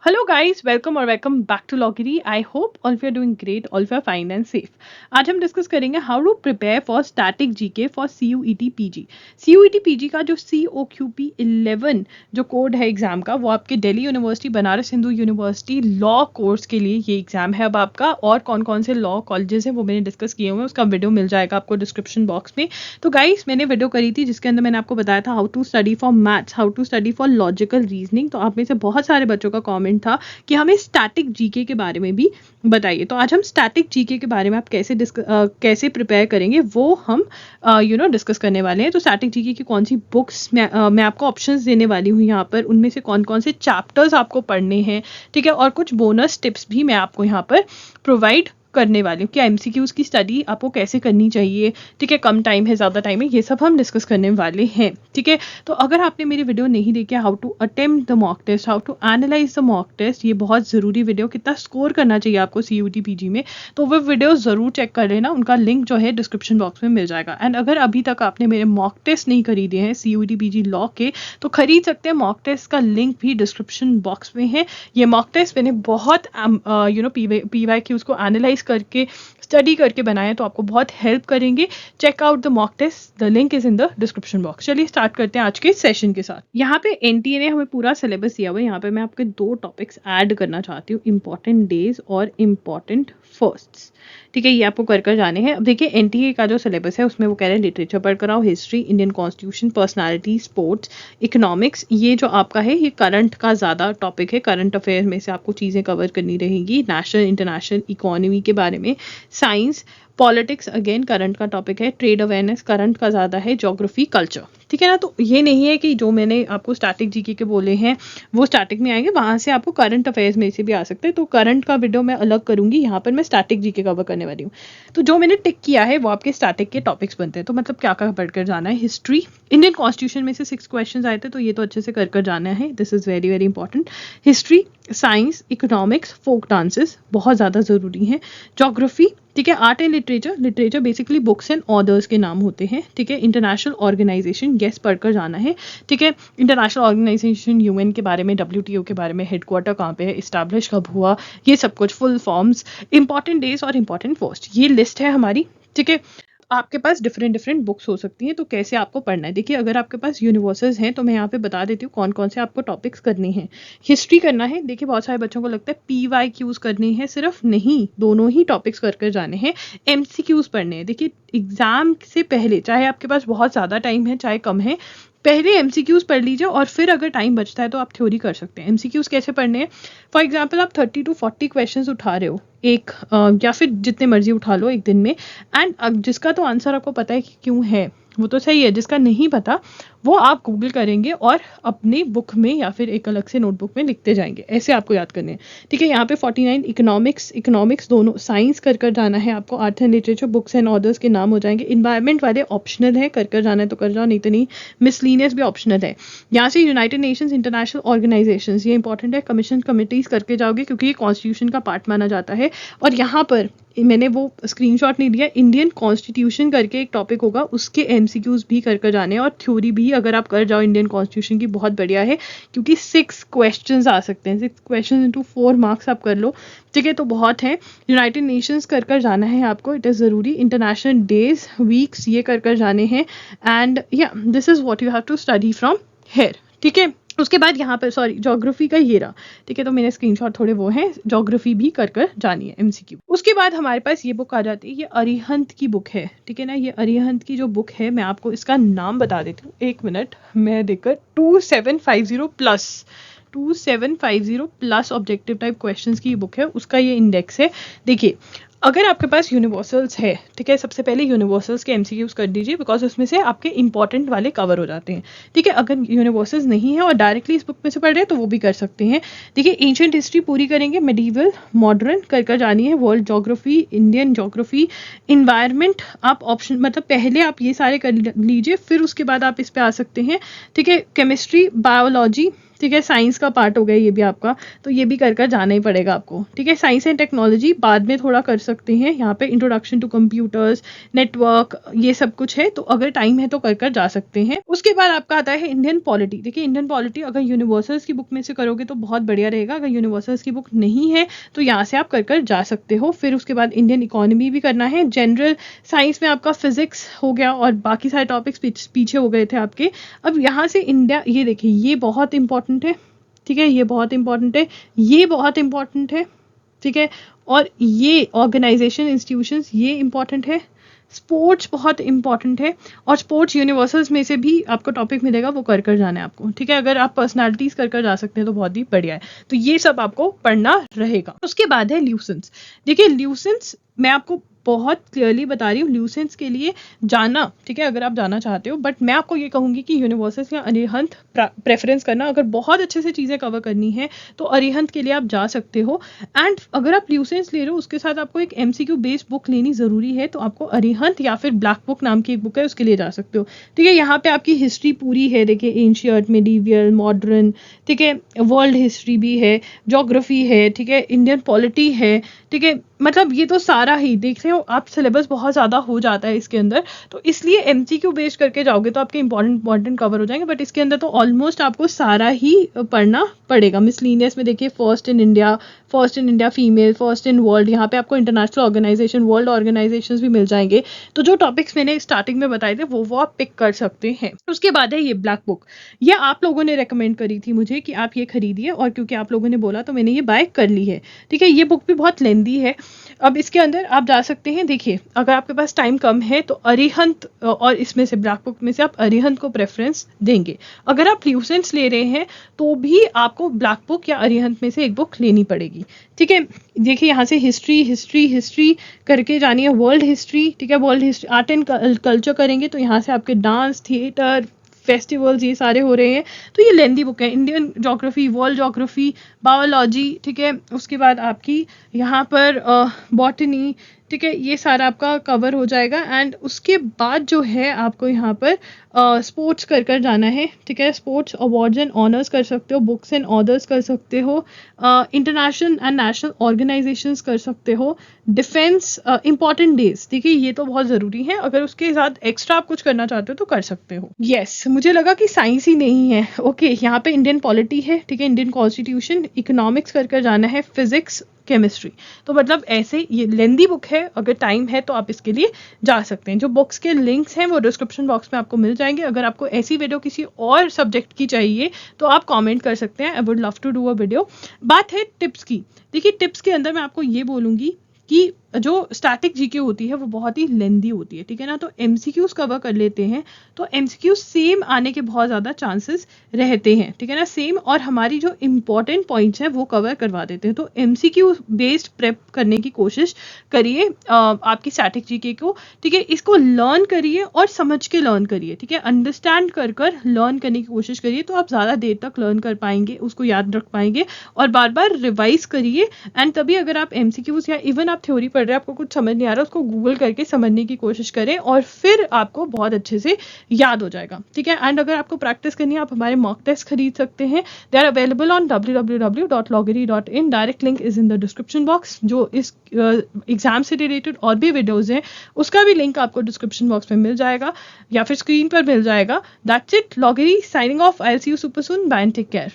Hello guys, welcome और welcome back to लॉगिरी। I hope all of you are doing great, all of you are fine and safe. आज हम discuss करेंगे how to prepare for static GK for CUET PG। CUET PG का जो COQP 11 जो code है exam का, वो आपके Delhi university, Banaras Hindu university law course के लिए ये एग्जाम है अब आपका। और कौन कौन से लॉ कॉलेजेस हैं वो मैंने डिस्कस किए हुए हैं, उसका वीडियो मिल जाएगा आपको डिस्क्रिप्शन बॉक्स में। तो गाइस, मैंने वीडियो करी थी जिसके अंदर मैंने आपको बताया था how to study for maths, how to study for logical reasoning. तो आप में से बहुत सारे बच्चों का कॉमेंट था कि हमें स्टैटिक जीके के बारे में भी बताइए। तो आज हम स्टैटिक जीके के बारे में आप कैसे प्रिपेयर करेंगे वो हम डिस्कस करने वाले हैं। तो स्टैटिक जीके की कौन सी बुक्स मैं आपको ऑप्शंस देने वाली हूँ यहाँ पर, उनमें से कौन कौन से चैप्टर्स आपको पढ़ने हैं, ठीक है, और कुछ बोनस टिप्स भी मैं आपको यहाँ पर प्रोवाइड करने वाली हूँ कि MCQs की स्टडी आपको कैसे करनी चाहिए, ठीक है, कम टाइम है, ज़्यादा टाइम है, ये सब हम डिस्कस करने वाले हैं, ठीक है। तो अगर आपने मेरी वीडियो नहीं देखी, how to attempt the mock test, how to analyse the mock test, ये बहुत ज़रूरी वीडियो, कितना स्कोर करना चाहिए आपको CUET PG में, तो वो वीडियो ज़रूर चेक कर लेना, उनका लिंक जो है डिस्क्रिप्शन बॉक्स में मिल जाएगा। एंड अगर अभी तक आपने मेरे मॉक टेस्ट नहीं खरीदे हैं CUET PG लॉ के, तो खरीद सकते हैं। मॉक टेस्ट का लिंक भी डिस्क्रिप्शन बॉक्स में है। ये मॉक टेस्ट मैंने बहुत PYQs को एनालाइज करके स्टडी करके बनाए, तो आपको बहुत हेल्प करेंगे। Check out the mock test, the link is in the description box. चलिए स्टार्ट करते हैं आज के सेशन के साथ। यहाँ पे NTA ने हमें पूरा सिलेबस दिया हुआ है। यहाँ पे मैं आपके दो टॉपिक्स ऐड करना चाहती हूँ, इंपॉर्टेंट डेज और इम्पॉर्टेंट फर्स्ट्स, ठीक है, ये आपको कर जाने हैं। अब देखिए NTA का जो सिलेबस है उसमें वो कह रहे हैं लिटरेचर पढ़ कर आओ, history, Indian constitution, personality, sports, economics. ये जो आपका है ये करंट का ज़्यादा टॉपिक है, करंट अफेयर में से आपको चीज़ें कवर करनी रहेंगी, नेशनल इंटरनेशनल इकोनॉमी के बारे में, साइंस, पॉलिटिक्स अगेन करंट का टॉपिक है, ट्रेड अवेयरनेस करंट का ज़्यादा है, ज्योग्राफी, कल्चर, ठीक है ना। तो ये नहीं है कि जो मैंने आपको स्टैटिक जीके के बोले हैं वो स्टैटिक में आएंगे, वहाँ से आपको करंट अफेयर्स में से भी आ सकते हैं। तो करंट का वीडियो मैं अलग करूंगी, यहाँ पर मैं स्टैटिक जीके कवर करने वाली हूँ। तो जो मैंने टिक किया है वो आपके स्टैटिक के टॉपिक्स बनते हैं। तो मतलब क्या क्या पढ़कर जाना है, हिस्ट्री, इंडियन कॉन्स्टिट्यूशन में से 6 क्वेश्चन आए थे, तो ये तो अच्छे से कर जाना है, this is very very important. History, science, economics, folk dances बहुत ज़्यादा ज़रूरी हैं, ज्योग्राफी, ठीक है, art and literature, literature basically books and authors के नाम होते हैं, ठीक है, इंटरनेशनल ऑर्गेनाइजेशन गेस पढ़कर जाना है, ठीक है, इंटरनेशनल ऑर्गेनाइजेशन UN के बारे में, WTO के बारे में, हेडक्वार्टर कहाँ पे है, इस्टेब्लिश कब हुआ, ये सब कुछ, फुल फॉर्म्स, इंपॉर्टेंट डेज और इंपॉर्टेंट फर्स्ट, ये लिस्ट है हमारी, ठीक है। आपके पास डिफरेंट बुक्स हो सकती हैं, तो कैसे आपको पढ़ना है। देखिए अगर आपके पास यूनिवर्सल्स हैं तो मैं यहाँ पे बता देती हूँ कौन कौन से आपको टॉपिक्स करने हैं। हिस्ट्री करना है, देखिए बहुत सारे बच्चों को लगता है PYQs करने हैं, सिर्फ नहीं, दोनों ही टॉपिक्स कर जाने हैं। MCQs पढ़ने हैं। देखिए एग्जाम से पहले, चाहे आपके पास बहुत ज़्यादा टाइम है चाहे कम है, पहले MCQs पढ़ लीजिए और फिर अगर टाइम बचता है तो आप थ्योरी कर सकते हैं। MCQs कैसे पढ़ने हैं, फॉर एग्जाम्पल आप 30 to 40 क्वेश्चन उठा रहे हो एक या फिर जितने मर्जी उठा लो एक दिन में, एंड जिसका तो आंसर आपको पता है कि क्यों है वो तो सही है, जिसका नहीं पता वो आप गूगल करेंगे और अपनी बुक में या फिर एक अलग से नोटबुक में लिखते जाएंगे, ऐसे आपको याद करने हैं, ठीक है। यहाँ पे 49 इकोनॉमिक्स दोनों, साइंस कर जाना है आपको, art and literature books and authors के नाम हो जाएंगे, इन्वायरमेंट वाले ऑप्शनल है, कर जाना है तो कर जाओ, नहीं तो नहीं, मिसलीनियस भी ऑप्शनल है। यहाँ से यूनाइटेड नेशंस, इंटरनेशनल ऑर्गेनाइजेशन, ये इंपॉर्टेंट है, कमीशन कमिटीज करके जाओगे क्योंकि ये कॉन्स्टिट्यूशन का पार्ट माना जाता है। और यहाँ पर मैंने वो स्क्रीनशॉट नहीं लिया, इंडियन कॉन्स्टिट्यूशन करके एक टॉपिक होगा, उसके MCQs भी कर जाने हैं, और थ्योरी भी अगर आप कर जाओ इंडियन कॉन्स्टिट्यूशन की, बहुत बढ़िया है क्योंकि 6 क्वेश्चंस आ सकते हैं, 6 क्वेश्चन इंटू 4 मार्क्स आप कर लो, ठीक है, तो बहुत है। यूनाइटेड नेशंस कर जाना है आपको, इट इज़ ज़रूरी, इंटरनेशनल डेज वीक्स ये कर जाने हैं, एंड या this is what you have to study from here, ठीक है। उसके बाद यहाँ पर सॉरी ज्योग्राफी का ये रहा, ठीक है, तो मेरे स्क्रीनशॉट थोड़े वो हैं, ज्योग्राफी भी कर जानी है MCQ। उसके बाद हमारे पास ये बुक आ जाती है, ये अरिहंत की बुक है, ठीक है ना। ये अरिहंत की जो बुक है, मैं आपको इसका नाम बता देती हूँ, एक मिनट मैं देखकर, 2750 प्लस ऑब्जेक्टिव टाइप क्वेश्चंस की बुक है, उसका ये इंडेक्स है। देखिए अगर आपके पास यूनिवर्सल्स है, ठीक है, सबसे पहले यूनिवर्सल्स के MCQs कर दीजिए, बिकॉज उसमें से आपके इंपॉर्टेंट वाले कवर हो जाते हैं, ठीक है। अगर यूनिवर्सल्स नहीं है और डायरेक्टली इस बुक में से पढ़ रहे हैं तो वो भी कर सकते हैं। देखिए एंशिएंट हिस्ट्री पूरी करेंगे, मेडिवल मॉडर्न कर जानी है, world geography, Indian geography, environment, आप ऑप्शन मतलब पहले आप ये सारे कर लीजिए, फिर उसके बाद आप इस पे आ सकते हैं, ठीक है। केमिस्ट्री, बायोलॉजी, ठीक है, साइंस का पार्ट हो गया ये भी आपका, तो ये भी कर जाना ही पड़ेगा आपको, ठीक है। साइंस एंड टेक्नोलॉजी बाद में थोड़ा कर सकते सकते हैं। यहाँ पे इंट्रोडक्शन टू कंप्यूटर्स, नेटवर्क, ये सब कुछ है, तो अगर टाइम है तो कर जा सकते हैं। उसके बाद आपका आता है इंडियन पॉलिटी। देखिए इंडियन पॉलिटी अगर यूनिवर्सल्स की बुक में से करोगे तो बहुत बढ़िया रहेगा, अगर यूनिवर्सल्स की बुक नहीं है तो यहाँ से आप कर जा सकते हो। फिर उसके बाद इंडियन इकोनॉमी भी करना है। जनरल साइंस में आपका फिजिक्स हो गया और बाकी सारे टॉपिक्स पीछे हो गए थे आपके। अब यहाँ से इंडिया, ये देखिए ये बहुत इंपॉर्टेंट है, ठीक है, ये बहुत इंपॉर्टेंट है, ये बहुत इंपॉर्टेंट है, ठीक है, और ये ऑर्गेनाइजेशन इंस्टीट्यूशंस, ये इंपॉर्टेंट है। स्पोर्ट्स बहुत इंपॉर्टेंट है, और स्पोर्ट्स यूनिवर्सल्स में से भी आपको टॉपिक मिलेगा, वो कर जाना है आपको, ठीक है। अगर आप पर्सनालिटीज कर जा सकते हैं तो बहुत ही बढ़िया है। तो ये सब आपको पढ़ना रहेगा। उसके बाद है ल्यूसेंस। देखिए ल्यूसेंस मैं आपको बहुत क्लियरली बता रही हूँ, ल्यूसेंस के लिए जाना, ठीक है, अगर आप जाना चाहते हो, बट मैं आपको ये कहूँगी कि यूनिवर्सल्स या अरिहंत प्रेफरेंस करना। अगर बहुत अच्छे से चीज़ें कवर करनी है तो अरिहंत के लिए आप जा सकते हो। एंड अगर आप ल्यूसेंस ले रहे हो उसके साथ आपको एक MCQ बेस्ड बुक लेनी ज़रूरी है, तो आपको अरिहंत या फिर ब्लैक बुक नाम की एक बुक है, उसके लिए जा सकते हो। ठीक है, यहाँ पे आपकी हिस्ट्री पूरी है, देखिए एंशियंट, मेडिवियल, मॉडर्न, ठीक है, वर्ल्ड हिस्ट्री भी है, ज्योग्राफी है, ठीक है, इंडियन पॉलिटी है, ठीक है, मतलब ये तो सारा ही देख रहे हो आप, सिलेबस बहुत ज़्यादा हो जाता है इसके अंदर, तो इसलिए MCQ बेस्ड करके जाओगे तो आपके इंपॉर्टेंट कवर हो जाएंगे। बट इसके अंदर तो ऑलमोस्ट आपको सारा ही पढ़ना पड़ेगा। मिसलिनियस में देखिए first in India female, first in world, यहाँ पे आपको इंटरनेशनल ऑर्गेनाइजेशन, वर्ल्ड ऑर्गेनाइजेशंस भी मिल जाएंगे। तो जो टॉपिक्स मैंने स्टार्टिंग में बताए थे वो आप पिक कर सकते हैं। उसके बाद है ये ब्लैक बुक, ये आप लोगों ने रेकमेंड करी थी मुझे कि आप ये खरीदिए, और क्योंकि आप लोगों ने बोला तो मैंने ये बाय कर ली है। ठीक है, ये बुक भी बहुत लेंदी है। अब इसके अंदर आप जा सकते हैं, देखिए अगर आपके पास टाइम कम है तो अरिहंत और इसमें से ब्लैक बुक में से आप अरिहंत को प्रेफरेंस देंगे। अगर आप ल्यूसेंस ले रहे हैं तो भी आपको ब्लैक बुक या अरिहंत में से एक बुक लेनी पड़ेगी। ठीक है, देखिए यहाँ से हिस्ट्री करके जानी है, वर्ल्ड हिस्ट्री, ठीक है, world history, art and culture करेंगे तो यहाँ से आपके डांस, थिएटर, फेस्टिवल्स ये सारे हो रहे हैं। तो ये लेंदी बुक है। Indian geography, world geography, biology, ठीक है, उसके बाद आपकी यहाँ पर बॉटनी, ठीक है, ये सारा आपका कवर हो जाएगा। एंड उसके बाद जो है आपको यहाँ पर स्पोर्ट्स कर जाना है। ठीक है, स्पोर्ट्स अवार्ड्स एंड ऑनर्स कर सकते हो, बुक्स एंड ऑर्डर्स कर सकते हो, इंटरनेशनल एंड नेशनल ऑर्गेनाइजेशंस कर सकते हो, डिफेंस, इंपॉर्टेंट डेज, ठीक है, ये तो बहुत ज़रूरी है। अगर उसके साथ एक्स्ट्रा आप कुछ करना चाहते हो तो कर सकते हो। यस, मुझे लगा कि साइंस ही नहीं है। ओके, यहाँ पे इंडियन पॉलिटी है, ठीक है, इंडियन कॉन्स्टिट्यूशन, इकोनॉमिक्स कर जाना है, फिजिक्स, केमिस्ट्री। तो मतलब ऐसे ये लेंदी बुक है, अगर टाइम है तो आप इसके लिए जा सकते हैं। जो बुक्स के लिंक्स हैं वो डिस्क्रिप्शन बॉक्स में आपको मिल जाएंगे। अगर आपको ऐसी वीडियो किसी और सब्जेक्ट की चाहिए तो आप कमेंट कर सकते हैं, I would love to do a video. बात है टिप्स की। देखिए टिप्स के अंदर मैं आपको ये बोलूँगी कि जो स्टैटिक जीके होती है वो बहुत ही लेंदी होती है, ठीक है ना। तो MCQs कवर कर लेते हैं तो MCQs सेम आने के बहुत ज़्यादा चांसेस रहते हैं, ठीक है ना, सेम, और हमारी जो इम्पॉर्टेंट पॉइंट्स हैं वो कवर करवा देते हैं। तो MCQ बेस्ड प्रेप करने की कोशिश करिए आपकी स्टैटिक जीके को, ठीक है, इसको लर्न करिए और समझ के लर्न करिए, ठीक है, अंडरस्टैंड कर लर्न करने की कोशिश करिए, तो आप ज़्यादा देर तक लर्न कर पाएंगे, उसको याद रख पाएंगे, और बार बार रिवाइज करिए। एंड तभी अगर आप MCQs या इवन आप थ्योरी पढ़ रहे हैं, आपको कुछ समझ नहीं आ रहा, उसको गूगल करके समझने की कोशिश करें और फिर आपको बहुत अच्छे से याद हो जाएगा, ठीक है। एंड अगर आपको प्रैक्टिस करनी है आप हमारे मॉक टेस्ट खरीद सकते हैं, they are available on www.loggery.in, direct link is in the description box. जो इस एग्जाम से रिलेटेड और भी वीडियोज हैं उसका भी लिंक आपको डिस्क्रिप्शन बॉक्स में मिल जाएगा या फिर स्क्रीन पर मिल जाएगा। दैट्स इट, लॉगेरी signing off, I will see you super soon, bye and take care.